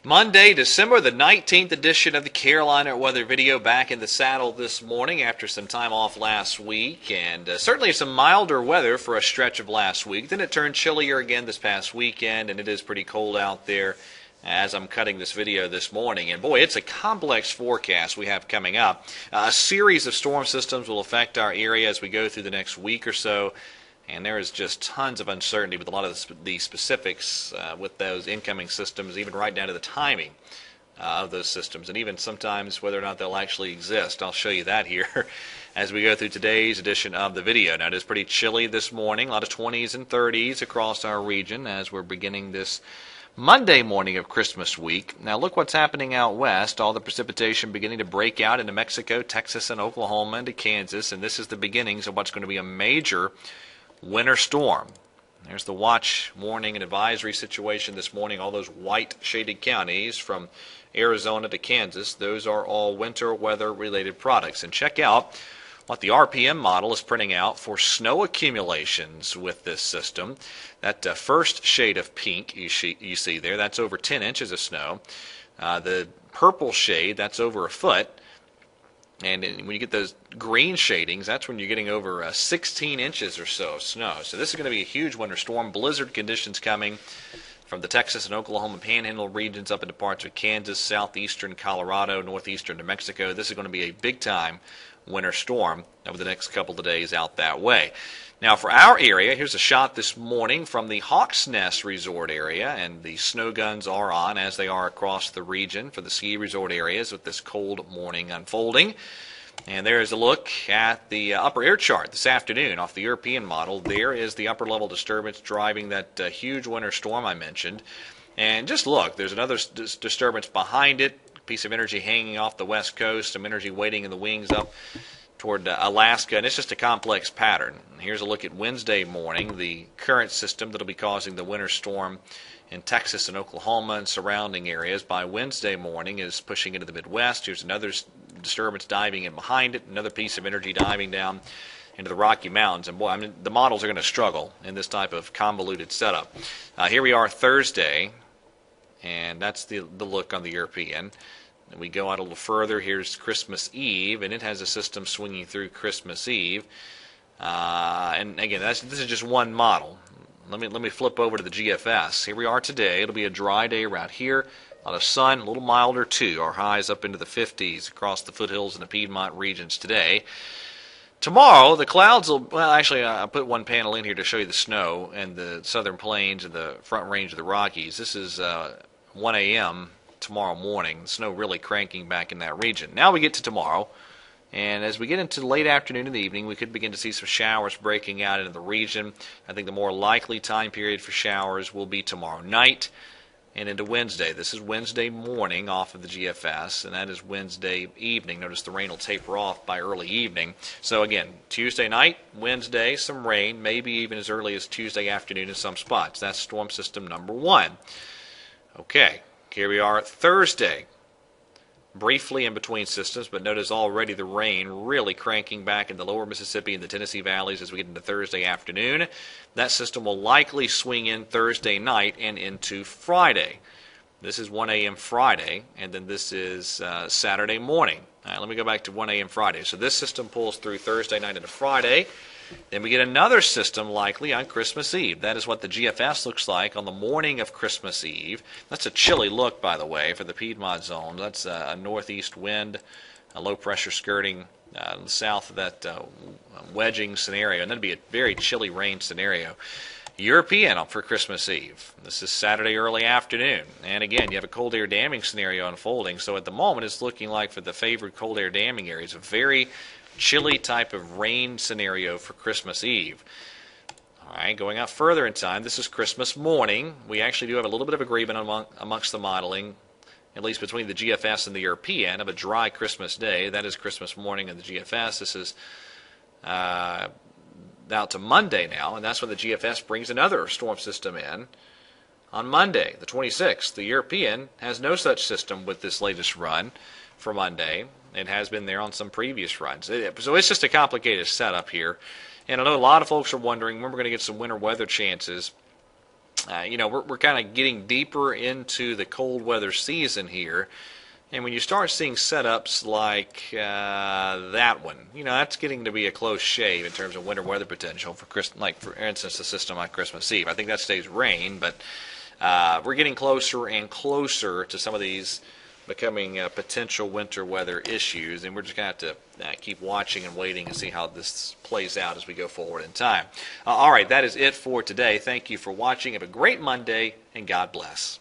Monday, December the 19th edition of the Carolina Weather Video, back in the saddle this morning after some time off last week, and certainly some milder weather for a stretch of last week. Then it turned chillier again this past weekend, and it is pretty cold out there as I'm cutting this video this morning. And boy, it's a complex forecast we have coming up. A series of storm systems will affect our area as we go through the next week or so. And there is just tons of uncertainty with a lot of the specifics with those incoming systems, even right down to the timing of those systems, and even sometimes whether or not they'll actually exist. I'll show you that here as we go through today's edition of the video. Now, it is pretty chilly this morning, a lot of 20s and 30s across our region as we're beginning this Monday morning of Christmas week. Now, look what's happening out west. All the precipitation beginning to break out into Mexico, Texas, and Oklahoma, into Kansas, and this is the beginnings of what's going to be a major winter storm. There's the watch, warning, and advisory situation this morning. All those white shaded counties from Arizona to Kansas, those are all winter weather related products. And check out what the RPM model is printing out for snow accumulations with this system. That first shade of pink you see there, that's over 10 inches of snow. The purple shade, that's over a foot. And when you get those green shadings, that's when you're getting over 16 inches or so of snow. So this is going to be a huge winter storm. Blizzard conditions coming from the Texas and Oklahoma Panhandle regions up into parts of Kansas, southeastern Colorado, northeastern New Mexico. This is going to be a big-time winter storm over the next couple of days out that way. Now, for our area, here's a shot this morning from the Hawks Nest Resort area, and the snow guns are on as they are across the region for the ski resort areas with this cold morning unfolding. And there is a look at the upper air chart this afternoon off the European model. There is the upper level disturbance driving that huge winter storm I mentioned. And just look, there's another disturbance behind it, a piece of energy hanging off the west coast, some energy waiting in the wings up toward Alaska, and it's just a complex pattern. Here's a look at Wednesday morning. The current system that will be causing the winter storm in Texas and Oklahoma and surrounding areas by Wednesday morning is pushing into the Midwest. Here's another disturbance diving in behind it, another piece of energy diving down into the Rocky Mountains. And boy, I mean, the models are going to struggle in this type of convoluted setup. Here we are Thursday, and that's the look on the European. And we go out a little further. Here's Christmas Eve, and it has a system swinging through Christmas Eve. And again, this is just one model. Let me flip over to the GFS. Here we are today. It'll be a dry day around here. A lot of sun, a little milder too. Our highs up into the 50s across the foothills and the Piedmont regions today. Tomorrow, the clouds will, well, actually, I put one panel in here to show you the snow and the southern plains and the front range of the Rockies. This is 1 a.m. tomorrow morning. The snow really cranking back in that region. Now we get to tomorrow, and as we get into late afternoon and the evening, we could begin to see some showers breaking out into the region. I think the more likely time period for showers will be tomorrow night and into Wednesday. This is Wednesday morning off of the GFS, and that is Wednesday evening. Notice the rain will taper off by early evening. So again, Tuesday night, Wednesday, some rain, maybe even as early as Tuesday afternoon in some spots. That's storm system number one. Okay. Here we are Thursday, briefly in between systems, but notice already the rain really cranking back in the lower Mississippi and the Tennessee valleys as we get into Thursday afternoon. That system will likely swing in Thursday night and into Friday. This is 1 a.m. Friday, and then this is Saturday morning. All right, let me go back to 1 a.m. Friday. So this system pulls through Thursday night into Friday. Then we get another system likely on Christmas Eve. That is what the GFS looks like on the morning of Christmas Eve. That's a chilly look, by the way, for the Piedmont zone. That's a northeast wind, a low pressure skirting south of that wedging scenario. And that'd be a very chilly rain scenario. European for Christmas Eve. This is Saturday early afternoon. And again, you have a cold air damming scenario unfolding. So at the moment, it's looking like for the favored cold air damming areas, a very chilly type of rain scenario for Christmas Eve. All right, going out further in time, this is Christmas morning. We actually do have a little bit of agreement amongst the modeling, at least between the GFS and the European, of a dry Christmas day. That is Christmas morning in the GFS. This is out to Monday now, and that's when the GFS brings another storm system in on Monday, the 26th. The European has no such system with this latest run for Monday. It has been there on some previous runs. So it's just a complicated setup here. And I know a lot of folks are wondering when we're going to get some winter weather chances we're kind of getting deeper into the cold weather season here. And when you start seeing setups like that one, that's getting to be a close shave in terms of winter weather potential for for instance, a system like Christmas Eve. I think that stays rain, but we're getting closer and closer to some of these becoming potential winter weather issues, and we're just going to have to keep watching and waiting and see how this plays out as we go forward in time. All right, that is it for today. Thank you for watching. Have a great Monday, and God bless.